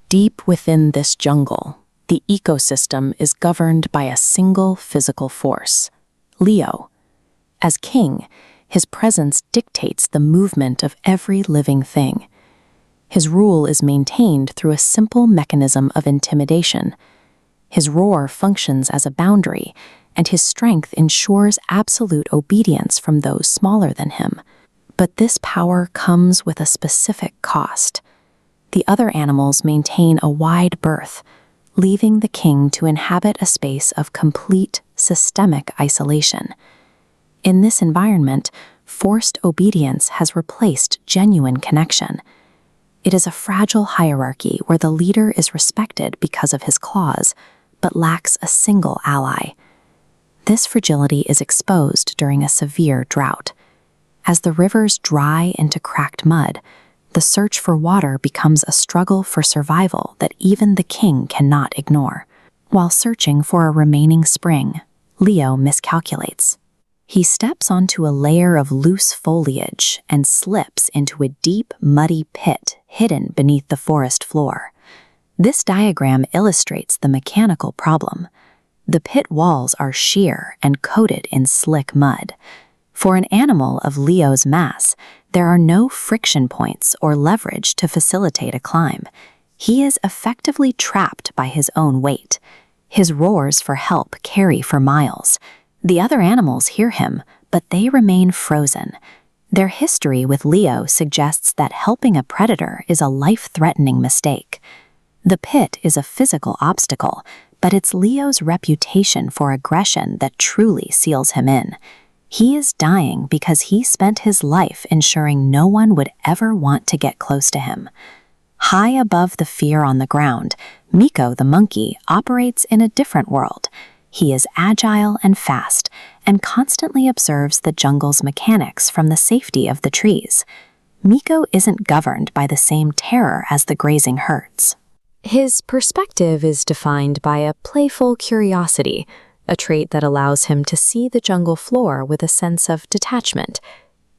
Deep within this jungle, the ecosystem is governed by a single physical force, Leo. As king, his presence dictates the movement of every living thing. His rule is maintained through a simple mechanism of intimidation. His roar functions as a boundary, and his strength ensures absolute obedience from those smaller than him. But this power comes with a specific cost. The other animals maintain a wide berth, leaving the king to inhabit a space of complete, systemic isolation. In this environment, forced obedience has replaced genuine connection. It is a fragile hierarchy where the leader is respected because of his claws, but lacks a single ally. This fragility is exposed during a severe drought. As the rivers dry into cracked mud, the search for water becomes a struggle for survival that even the king cannot ignore. While searching for a remaining spring, Leo miscalculates. He steps onto a layer of loose foliage and slips into a deep, muddy pit hidden beneath the forest floor. This diagram illustrates the mechanical problem. The pit walls are sheer and coated in slick mud. For an animal of Leo's mass, there are no friction points or leverage to facilitate a climb. He is effectively trapped by his own weight. His roars for help carry for miles. The other animals hear him, but they remain frozen. Their history with Leo suggests that helping a predator is a life-threatening mistake. The pit is a physical obstacle, but it's Leo's reputation for aggression that truly seals him in. He is dying because he spent his life ensuring no one would ever want to get close to him. High above the fear on the ground, Miko the monkey operates in a different world. He is agile and fast, and constantly observes the jungle's mechanics from the safety of the trees. Miko isn't governed by the same terror as the grazing herds. His perspective is defined by a playful curiosity, a trait that allows him to see the jungle floor with a sense of detachment.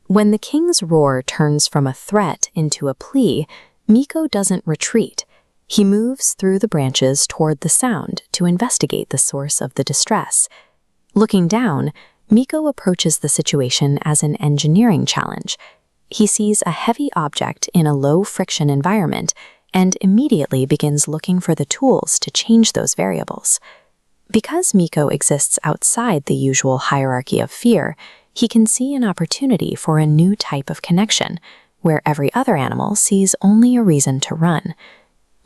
When the king's roar turns from a threat into a plea, Miko doesn't retreat. He moves through the branches toward the sound to investigate the source of the distress. Looking down, Miko approaches the situation as an engineering challenge. He sees a heavy object in a low-friction environment and immediately begins looking for the tools to change those variables. Because Miko exists outside the usual hierarchy of fear, he can see an opportunity for a new type of connection, where every other animal sees only a reason to run.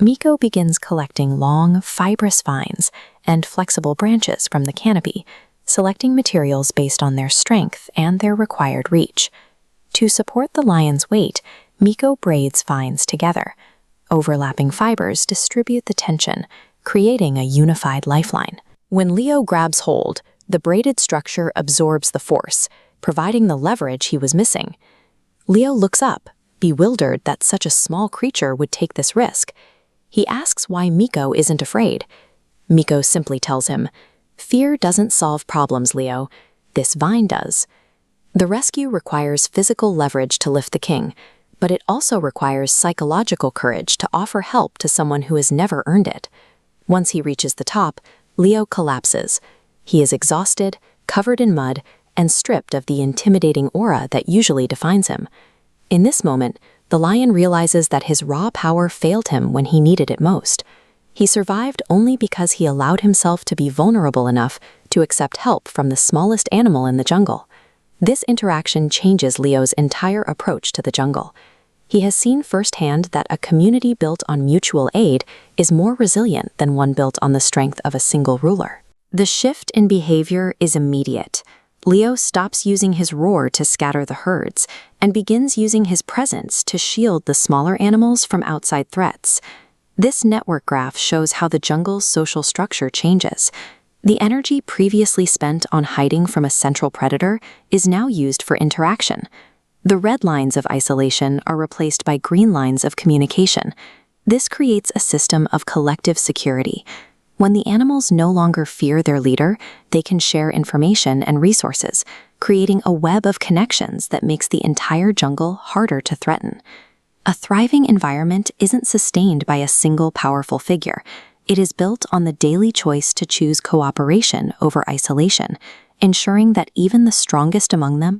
Miko begins collecting long, fibrous vines and flexible branches from the canopy, selecting materials based on their strength and their required reach. To support the lion's weight, Miko braids vines together. Overlapping fibers distribute the tension, creating a unified lifeline. When Leo grabs hold, the braided structure absorbs the force, providing the leverage he was missing. Leo looks up, bewildered that such a small creature would take this risk. He asks why Miko isn't afraid. Miko simply tells him, "Fear doesn't solve problems, Leo. This vine does." The rescue requires physical leverage to lift the king, but it also requires psychological courage to offer help to someone who has never earned it. Once he reaches the top, Leo collapses. He is exhausted, covered in mud, and stripped of the intimidating aura that usually defines him. In this moment, the lion realizes that his raw power failed him when he needed it most. He survived only because he allowed himself to be vulnerable enough to accept help from the smallest animal in the jungle. This interaction changes Leo's entire approach to the jungle. He has seen firsthand that a community built on mutual aid is more resilient than one built on the strength of a single ruler. The shift in behavior is immediate. Leo stops using his roar to scatter the herds and begins using his presence to shield the smaller animals from outside threats. This network graph shows how the jungle's social structure changes. The energy previously spent on hiding from a central predator is now used for interaction. The red lines of isolation are replaced by green lines of communication. This creates a system of collective security. When the animals no longer fear their leader, they can share information and resources, creating a web of connections that makes the entire jungle harder to threaten. A thriving environment isn't sustained by a single powerful figure. It is built on the daily choice to choose cooperation over isolation, ensuring that even the strongest among them